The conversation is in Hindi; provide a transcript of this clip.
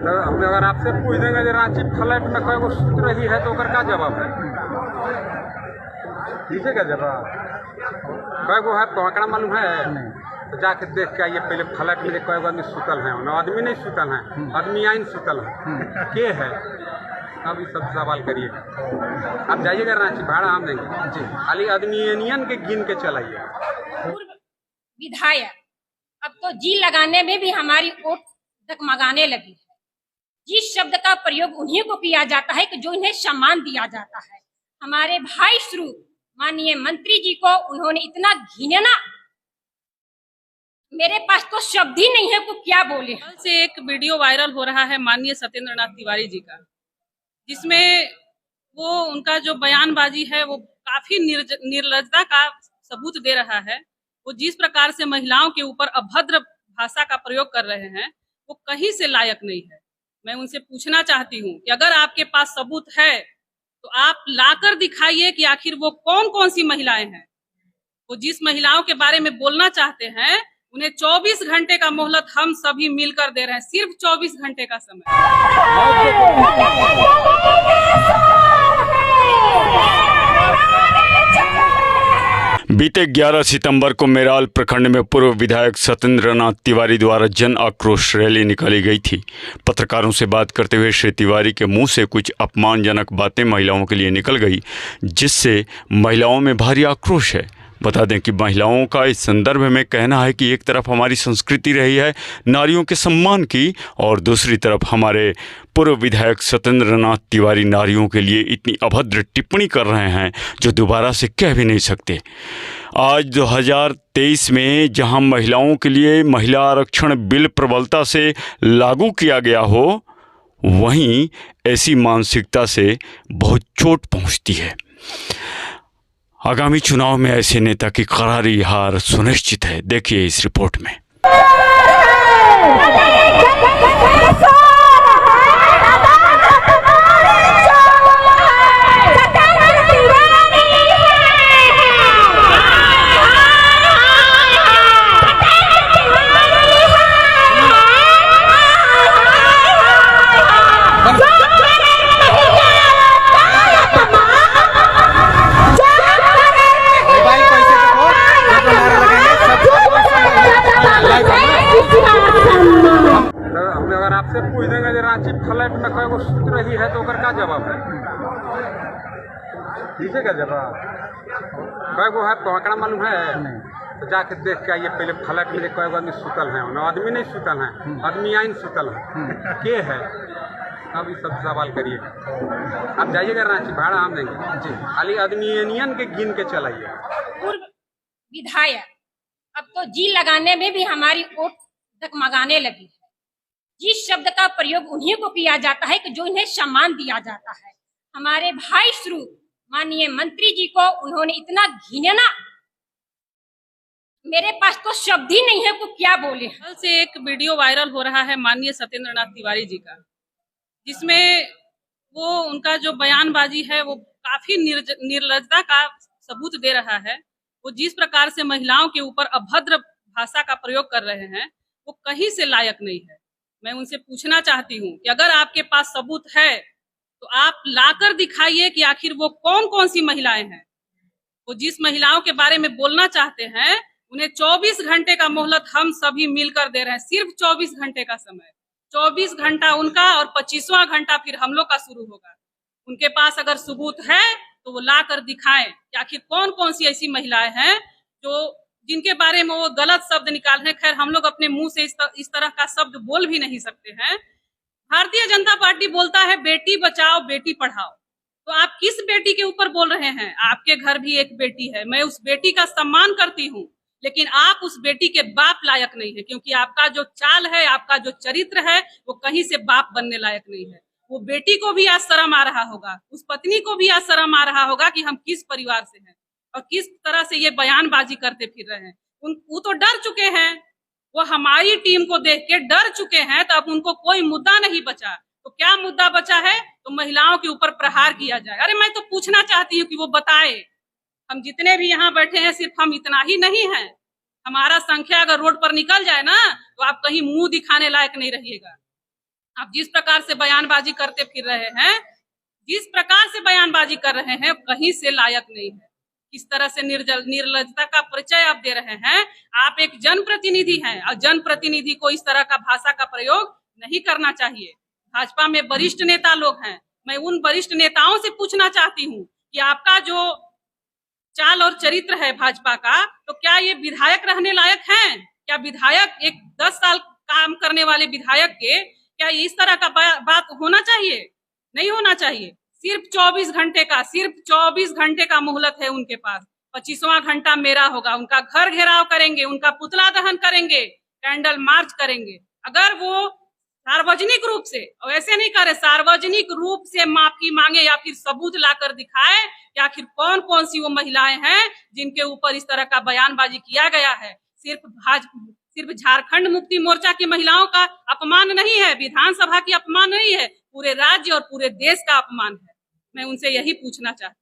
तो हम अगर आपसे पूछ देंगे जो रांची फ्लैट में कोई सूत रही है तो का जवाब है? दीजिए का जवाब कोई वो है तो आंकड़ा मालूम है? तो जाके देख के आइए पहले फ्लैट में कोई आदमी सुतल है ना, आदमी नहीं सुतल है, आदमी आइन सुतल है के है। अब ये सब सवाल करिए, आप जाइएगा रांची भाड़ा हम देंगे जी, खाली आदमी यूनियन के गिन के चलाइए। पूर्व विधायक अब तो जी लगाने में भी हमारी वोट डगमगाने लगी है। जिस शब्द का प्रयोग उन्हीं को किया जाता है कि जो इन्हें सम्मान दिया जाता है। हमारे भाई स्वरूप माननीय मंत्री जी को उन्होंने इतना घिनना, मेरे पास तो शब्द ही नहीं है को क्या बोले। कल से एक वीडियो वायरल हो रहा है माननीय सत्येंद्र नाथ तिवारी जी का, जिसमें वो उनका जो बयानबाजी है वो काफी निर्लज्जता का सबूत दे रहा है। वो जिस प्रकार से महिलाओं के ऊपर अभद्र भाषा का प्रयोग कर रहे हैं वो कहीं से लायक नहीं है। मैं उनसे पूछना चाहती हूँ कि अगर आपके पास सबूत है तो आप लाकर दिखाइए कि आखिर वो कौन कौन सी महिलाएं हैं। वो जिस महिलाओं के बारे में बोलना चाहते हैं उन्हें 24 घंटे का मोहलत हम सभी मिलकर दे रहे हैं, सिर्फ 24 घंटे का समय। बीते 11 सितंबर को मेराल प्रखंड में पूर्व विधायक सत्येंद्र नाथ तिवारी द्वारा जन आक्रोश रैली निकाली गई थी। पत्रकारों से बात करते हुए श्री तिवारी के मुंह से कुछ अपमानजनक बातें महिलाओं के लिए निकल गई, जिससे महिलाओं में भारी आक्रोश है। बता दें कि महिलाओं का इस संदर्भ में कहना है कि एक तरफ हमारी संस्कृति रही है नारियों के सम्मान की, और दूसरी तरफ हमारे पूर्व विधायक सत्येंद्र नाथ तिवारी नारियों के लिए इतनी अभद्र टिप्पणी कर रहे हैं जो दोबारा से कह भी नहीं सकते। आज 2023 में जहां महिलाओं के लिए महिला आरक्षण बिल प्रबलता से लागू किया गया हो, वहीं ऐसी मानसिकता से बहुत चोट पहुंचती है। आगामी चुनाव में ऐसे नेता की करारी हार सुनिश्चित है। देखिए इस रिपोर्ट में। अगर आपसे पूछ देंगे जो रांची फ्लैट में कोई सूत रही है तो का जवाब है? दीजिए का जवाब कोई वो है तो आंकड़ा मालूम है? तो जाके देख के आइए पहले फ्लैट में कोई आदमी सुतल है ना, आदमी नहीं सुतल है, आदमी आइन सुतल है के है। अब ये सब सवाल करिए, आप जाइएगा रांची भाड़ा हम देंगे जी, खाली आदमी यूनियन के गिन के चलाइए। पूर्व विधायक अब तो जी लगाने में भी हमारी वोट डगमगाने लगी है। जिस शब्द का प्रयोग उन्हीं को किया जाता है कि जो इन्हें सम्मान दिया जाता है। हमारे भाई स्वरूप माननीय मंत्री जी को उन्होंने इतना घिनना, मेरे पास तो शब्द ही नहीं है को क्या बोले। कल से एक वीडियो वायरल हो रहा है माननीय सत्येंद्र नाथ तिवारी जी का, जिसमें वो उनका जो बयानबाजी है वो काफी निर्लज्जता का सबूत दे रहा है। वो जिस प्रकार से महिलाओं के ऊपर अभद्र भाषा का प्रयोग कर रहे हैं वो कहीं से लायक नहीं है। मैं उनसे पूछना चाहती हूँ कि अगर आपके पास सबूत है तो आप लाकर दिखाइए कि आखिर वो कौन कौन सी महिलाएं हैं। वो जिस महिलाओं के बारे में बोलना चाहते हैं उन्हें 24 घंटे का मोहलत हम सभी मिलकर दे रहे हैं, सिर्फ 24 घंटे का समय। 24 घंटा उनका और 25वां घंटा फिर हम लोग का शुरू होगा। उनके पास अगर सबूत है तो वो ला कर दिखाएं कि आखिर कौन कौन सी ऐसी महिलाएं हैं जो जिनके बारे में वो गलत शब्द निकाल रहे हैं। खैर हम लोग अपने मुंह से इस तरह का शब्द बोल भी नहीं सकते हैं। भारतीय जनता पार्टी बोलता है बेटी बचाओ बेटी पढ़ाओ, तो आप किस बेटी के ऊपर बोल रहे हैं? आपके घर भी एक बेटी है, मैं उस बेटी का सम्मान करती हूँ, लेकिन आप उस बेटी के बाप लायक नहीं है, क्योंकि आपका जो चाल है, आपका जो चरित्र है वो कहीं से बाप बनने लायक नहीं है। वो बेटी को भी आज शर्म आ रहा होगा, उस पत्नी को भी आज शर्म आ रहा होगा कि हम किस परिवार से हैं और किस तरह से ये बयानबाजी करते फिर रहे हैं। वो तो डर चुके हैं, वो हमारी टीम को देख के डर चुके हैं, तो अब उनको कोई मुद्दा नहीं बचा। तो क्या मुद्दा बचा है? तो महिलाओं के ऊपर प्रहार किया जाए। अरे मैं तो पूछना चाहती हूँ कि वो बताए, हम जितने भी यहाँ बैठे हैं सिर्फ हम इतना ही नहीं है, हमारा संख्या अगर रोड पर निकल जाए ना तो आप कहीं मुंह दिखाने लायक नहीं रहिएगा। आप जिस प्रकार से बयानबाजी करते फिर रहे हैं, जिस प्रकार से बयानबाजी कर रहे हैं, कहीं से लायक नहीं है। किस तरह से निर्लज्जता का परिचय आप दे रहे हैं। आप एक जनप्रतिनिधि हैं और जनप्रतिनिधि को इस तरह का भाषा का प्रयोग नहीं करना चाहिए। भाजपा में वरिष्ठ नेता लोग हैं, मैं उन वरिष्ठ नेताओं से पूछना चाहती हूँ कि आपका जो चाल और चरित्र है भाजपा का, तो क्या ये विधायक रहने लायक हैं? क्या विधायक एक 10 साल काम करने वाले विधायक के क्या इस तरह का बात होना चाहिए? नहीं होना चाहिए। सिर्फ 24 घंटे का मोहलत है उनके पास। 25वां घंटा मेरा होगा, उनका घर घेराव करेंगे, उनका पुतला दहन करेंगे, कैंडल मार्च करेंगे। अगर वो सार्वजनिक रूप से, और ऐसे नहीं करे, सार्वजनिक रूप से माफी मांगे या फिर सबूत लाकर दिखाए कि आखिर कौन कौन सी वो महिलाएं हैं जिनके ऊपर इस तरह का बयानबाजी किया गया है। सिर्फ झारखंड मुक्ति मोर्चा की महिलाओं का अपमान नहीं है, विधानसभा की अपमान नहीं है, पूरे राज्य और पूरे देश का अपमान है। मैं उनसे यही पूछना चाहती हूँ।